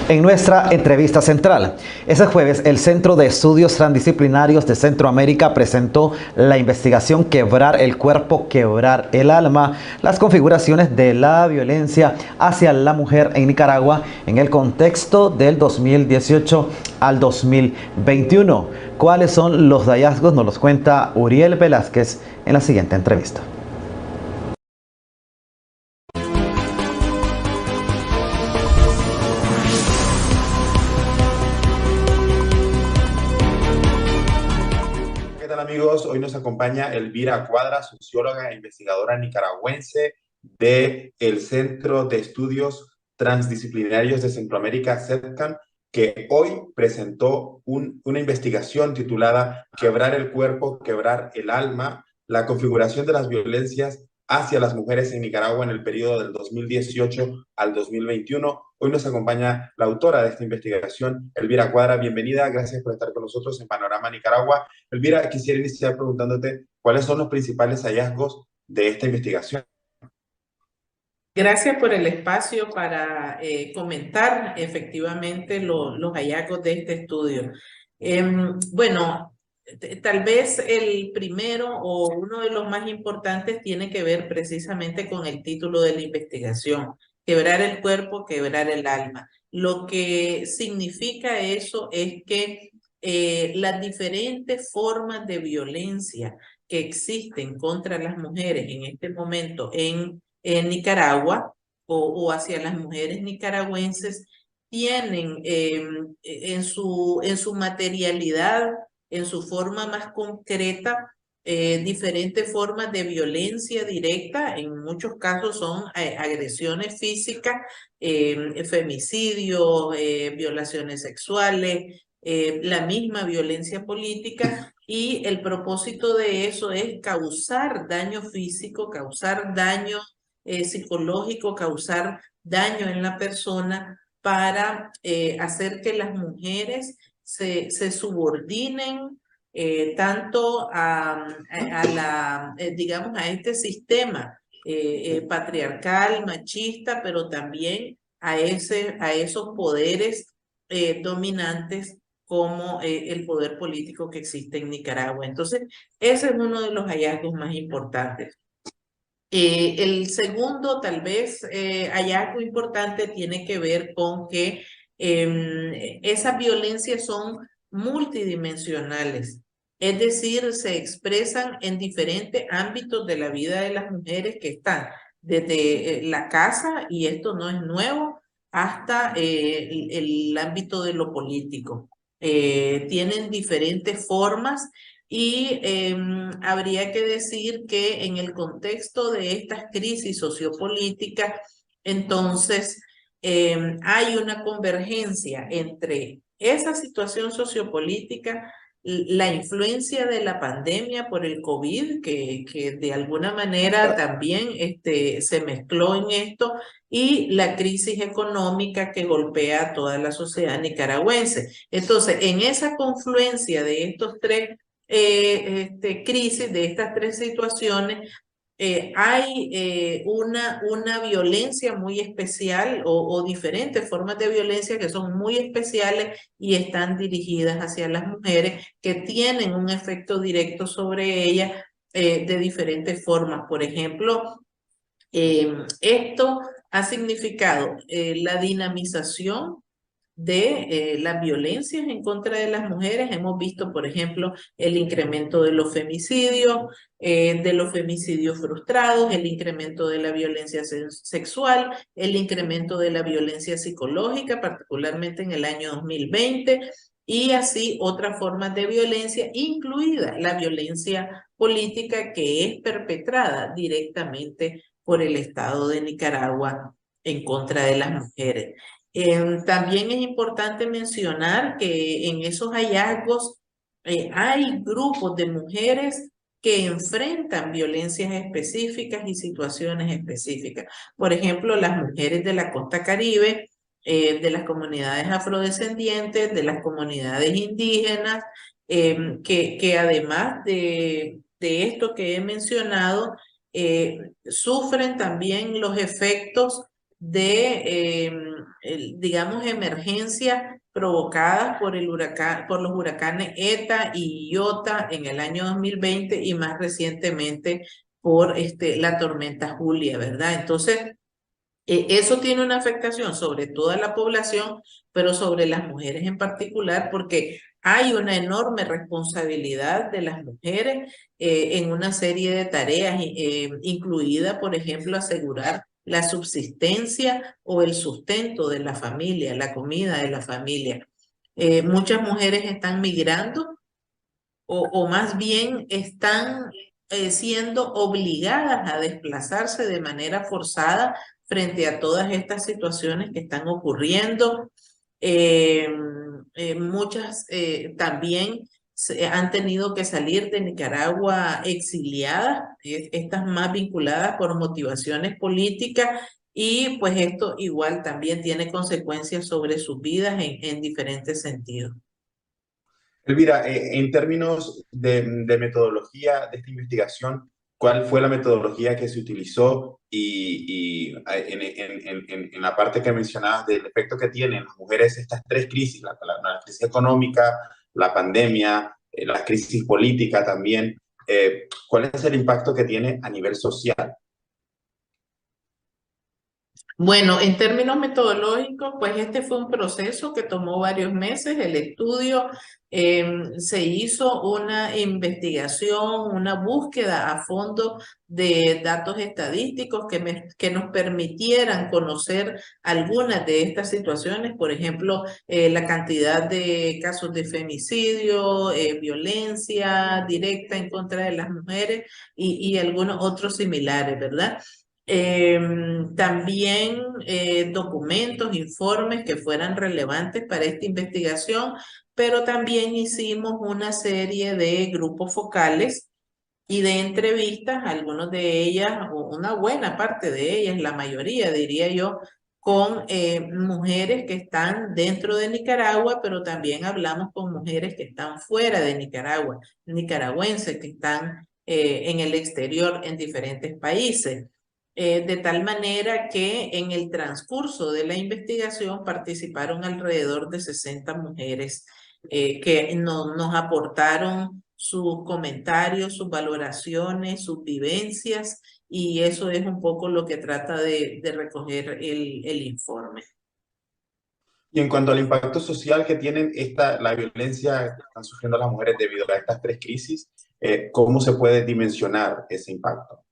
En nuestra entrevista central, ese jueves el Centro de Estudios Transdisciplinarios de Centroamérica presentó la investigación Quebrar el Cuerpo, Quebrar el Alma, las configuraciones de la violencia hacia la mujer en Nicaragua en el contexto del 2018 al 2021. ¿Cuáles son los hallazgos? Nos los cuenta Uriel Velázquez en la siguiente entrevista. ¿Qué tal, amigos? Hoy nos acompaña Elvira Cuadra, socióloga e investigadora nicaragüense del Centro de Estudios Transdisciplinarios de Centroamérica, CETCAN, que hoy presentó una investigación titulada Quebrar el cuerpo, quebrar el alma, la configuración de las violencias hacia las mujeres en Nicaragua en el periodo del 2018 al 2021. Hoy nos acompaña la autora de esta investigación, Elvira Cuadra. Bienvenida, gracias por estar con nosotros en Panorama Nicaragua. Elvira, quisiera iniciar preguntándote cuáles son los principales hallazgos de esta investigación. Gracias por el espacio para comentar efectivamente los hallazgos de este estudio. Bueno, tal vez el primero o uno de los más importantes tiene que ver precisamente con el título de la investigación: Quebrar el cuerpo, quebrar el alma. Lo que significa eso es que las diferentes formas de violencia que existen contra las mujeres en este momento en Nicaragua o hacia las mujeres nicaragüenses tienen en su materialidad, en su forma más concreta, diferentes formas de violencia directa. En muchos casos son agresiones físicas, femicidios, violaciones sexuales, la misma violencia política, y el propósito de eso es causar daño físico, causar daño psicológico, causar daño en la persona para hacer que las mujeres se subordinen tanto digamos, a este sistema patriarcal, machista, pero también a esos poderes dominantes como el poder político que existe en Nicaragua. Entonces, ese es uno de los hallazgos más importantes. El segundo, tal vez, hallazgo importante tiene que ver con que esas violencias son multidimensionales, es decir, se expresan en diferentes ámbitos de la vida de las mujeres, que están desde la casa, y esto no es nuevo, hasta el ámbito de lo político. Tienen diferentes formas. Y habría que decir que en el contexto de estas crisis sociopolíticas, entonces hay una convergencia entre esa situación sociopolítica, la influencia de la pandemia por el COVID, que de alguna manera también se mezcló en esto, y la crisis económica que golpea a toda la sociedad nicaragüense. Entonces, en esa confluencia de estos tres crisis, de estas tres situaciones, hay una violencia muy especial o diferentes formas de violencia que son muy especiales y están dirigidas hacia las mujeres, que tienen un efecto directo sobre ellas de diferentes formas. Por ejemplo, esto ha significado la dinamización de las violencias en contra de las mujeres. Hemos visto, por ejemplo, el incremento de los femicidios frustrados, el incremento de la violencia sexual, el incremento de la violencia psicológica, particularmente en el año 2020, y así otras formas de violencia, incluida la violencia política, que es perpetrada directamente por el Estado de Nicaragua en contra de las mujeres. También es importante mencionar que en esos hallazgos hay grupos de mujeres que enfrentan violencias específicas y situaciones específicas. Por ejemplo, las mujeres de la costa Caribe, de las comunidades afrodescendientes, de las comunidades indígenas, que además de esto que he mencionado, sufren también los efectos de digamos, emergencias provocadas por los huracanes ETA y Iota en el año 2020 y más recientemente por la tormenta Julia, ¿verdad? Entonces, eso tiene una afectación sobre toda la población, pero sobre las mujeres en particular, porque hay una enorme responsabilidad de las mujeres en una serie de tareas, incluida, por ejemplo, asegurar la subsistencia o el sustento de la familia, la comida de la familia. Muchas mujeres están migrando o más bien están siendo obligadas a desplazarse de manera forzada frente a todas estas situaciones que están ocurriendo. Muchas también han tenido que salir de Nicaragua exiliadas, estas más vinculadas por motivaciones políticas, y pues esto igual también tiene consecuencias sobre sus vidas en diferentes sentidos. Elvira, en términos de metodología de esta investigación, ¿cuál fue la metodología que se utilizó en la parte que mencionabas del efecto que tienen las mujeres estas tres crisis, la crisis económica, la pandemia, la crisis política también? ¿Cuál es el impacto que tiene a nivel social? Bueno, en términos metodológicos, pues este fue un proceso que tomó varios meses. El estudio se hizo una investigación, una búsqueda a fondo de datos estadísticos que nos permitieran conocer algunas de estas situaciones, por ejemplo, la cantidad de casos de femicidio, violencia directa en contra de las mujeres y algunos otros similares, ¿verdad? También documentos, informes que fueran relevantes para esta investigación, pero también hicimos una serie de grupos focales y de entrevistas, algunos de ellas, o una buena parte de ellas, la mayoría diría yo, con mujeres que están dentro de Nicaragua, pero también hablamos con mujeres que están fuera de Nicaragua, nicaragüenses que están en el exterior en diferentes países. De tal manera que en el transcurso de la investigación participaron alrededor de 60 mujeres que nos aportaron sus comentarios, sus valoraciones, sus vivencias, y eso es un poco lo que trata de recoger el informe. Y en cuanto al impacto social que tienen la violencia que están sufriendo las mujeres debido a estas tres crisis, ¿cómo se puede dimensionar ese impacto?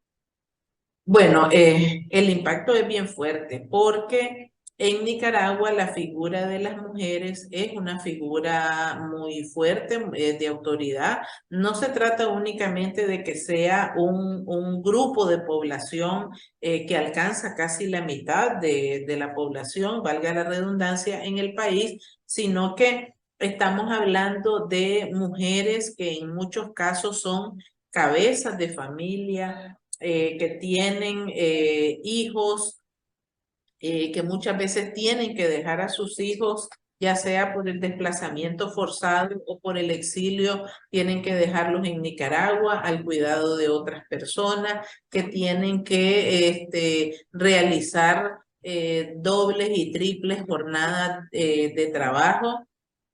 Bueno, el impacto es bien fuerte porque en Nicaragua la figura de las mujeres es una figura muy fuerte de autoridad. No se trata únicamente de que sea un grupo de población que alcanza casi la mitad de la población, valga la redundancia, en el país, sino que estamos hablando de mujeres que en muchos casos son cabezas de familia, que tienen hijos, que muchas veces tienen que dejar a sus hijos, ya sea por el desplazamiento forzado o por el exilio, tienen que dejarlos en Nicaragua al cuidado de otras personas, que tienen que realizar dobles y triples jornadas de trabajo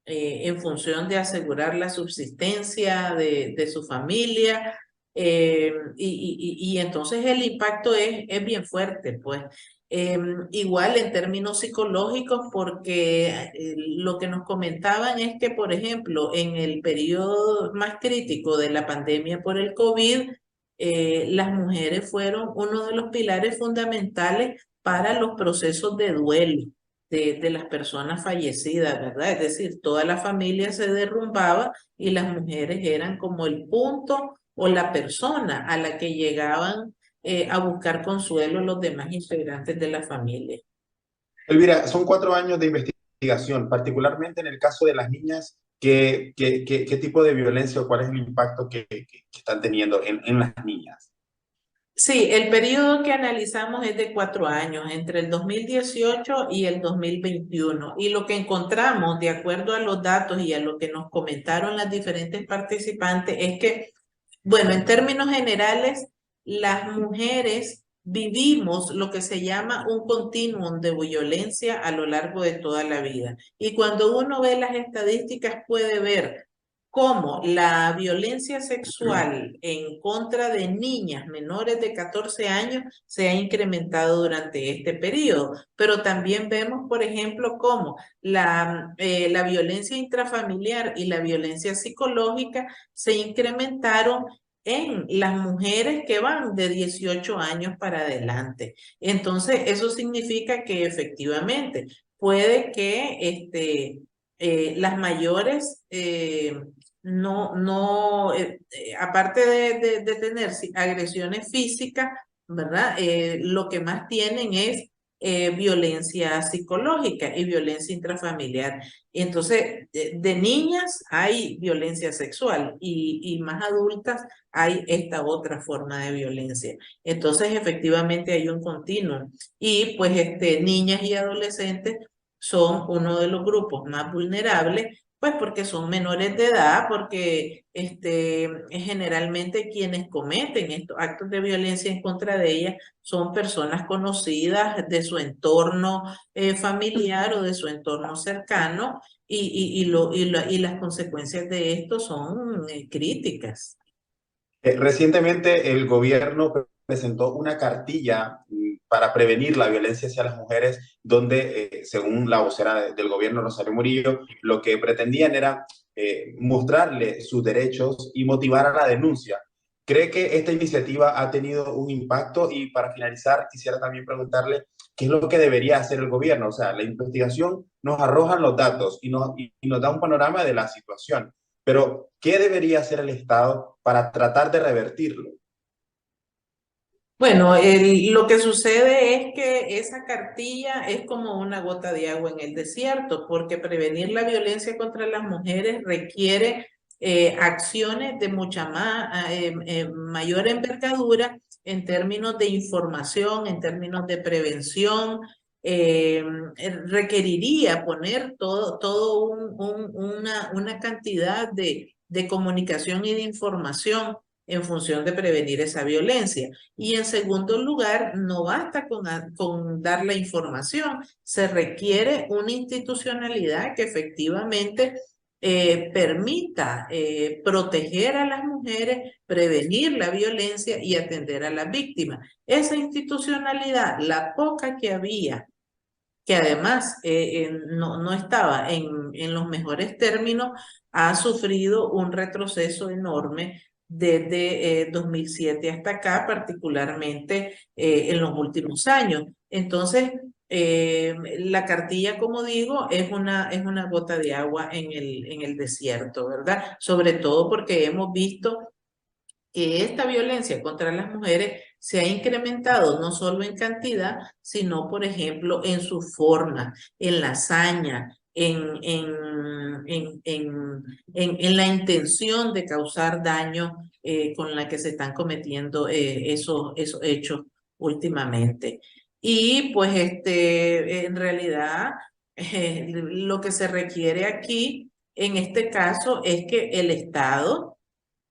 en función de asegurar la subsistencia de su familia. Y entonces el impacto es bien fuerte, pues. Igual en términos psicológicos, porque lo que nos comentaban es que, por ejemplo, en el periodo más crítico de la pandemia por el COVID, las mujeres fueron uno de los pilares fundamentales para los procesos de duelo de las personas fallecidas, ¿verdad? Es decir, toda la familia se derrumbaba y las mujeres eran como el punto o la persona a la que llegaban a buscar consuelo los demás integrantes de la familia. Elvira, son 4 años de investigación, particularmente en el caso de las niñas. ¿Qué tipo de violencia o cuál es el impacto que están teniendo en las niñas? Sí, el periodo que analizamos es de 4 años, entre el 2018 y el 2021. Y lo que encontramos, de acuerdo a los datos y a lo que nos comentaron las diferentes participantes, es que, bueno, en términos generales, las mujeres vivimos lo que se llama un continuum de violencia a lo largo de toda la vida. Y cuando uno ve las estadísticas puede ver cómo la violencia sexual en contra de niñas menores de 14 años se ha incrementado durante este periodo. Pero también vemos, por ejemplo, cómo la violencia intrafamiliar y la violencia psicológica se incrementaron en las mujeres que van de 18 años para adelante. Entonces, eso significa que efectivamente puede que las mayores aparte de tener agresiones físicas, ¿verdad? Lo que más tienen es violencia psicológica y violencia intrafamiliar. Entonces, de niñas hay violencia sexual y más adultas hay esta otra forma de violencia. Entonces, efectivamente hay un continuo. Y pues niñas y adolescentes son uno de los grupos más vulnerables, pues porque son menores de edad, porque generalmente quienes cometen estos actos de violencia en contra de ellas son personas conocidas de su entorno familiar o de su entorno cercano, y las consecuencias de esto son críticas. Recientemente el gobierno presentó una cartilla para prevenir la violencia hacia las mujeres, donde, según la vocera del gobierno, Rosario Murillo, lo que pretendían era mostrarle sus derechos y motivar a la denuncia. ¿Cree que esta iniciativa ha tenido un impacto? Y para finalizar, quisiera también preguntarle qué es lo que debería hacer el gobierno. O sea, la investigación nos arroja los datos y nos da un panorama de la situación. Pero, ¿qué debería hacer el Estado para tratar de revertirlo? Bueno, lo que sucede es que esa cartilla es como una gota de agua en el desierto, porque prevenir la violencia contra las mujeres requiere acciones de mayor envergadura en términos de información, en términos de prevención. Requeriría poner una cantidad de comunicación y de información en función de prevenir esa violencia. Y en segundo lugar, no basta con dar la información, se requiere una institucionalidad que efectivamente permita proteger a las mujeres, prevenir la violencia y atender a las víctimas. Esa institucionalidad, la poca que había, que además no estaba en los mejores términos, ha sufrido un retroceso enorme desde 2007 hasta acá, particularmente en los últimos años. Entonces, la cartilla, como digo, es una gota de agua en el desierto, ¿verdad? Sobre todo porque hemos visto que esta violencia contra las mujeres se ha incrementado no solo en cantidad, sino, por ejemplo, en su forma, en la hazaña, en la intención de causar daño con la que se están cometiendo esos hechos últimamente. Y pues en realidad lo que se requiere aquí, en este caso, es que el Estado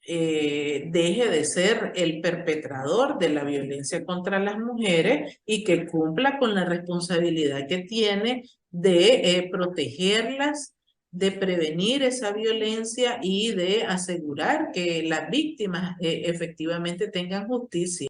deje de ser el perpetrador de la violencia contra las mujeres y que cumpla con la responsabilidad que tiene de protegerlas, de prevenir esa violencia y de asegurar que las víctimas efectivamente tengan justicia.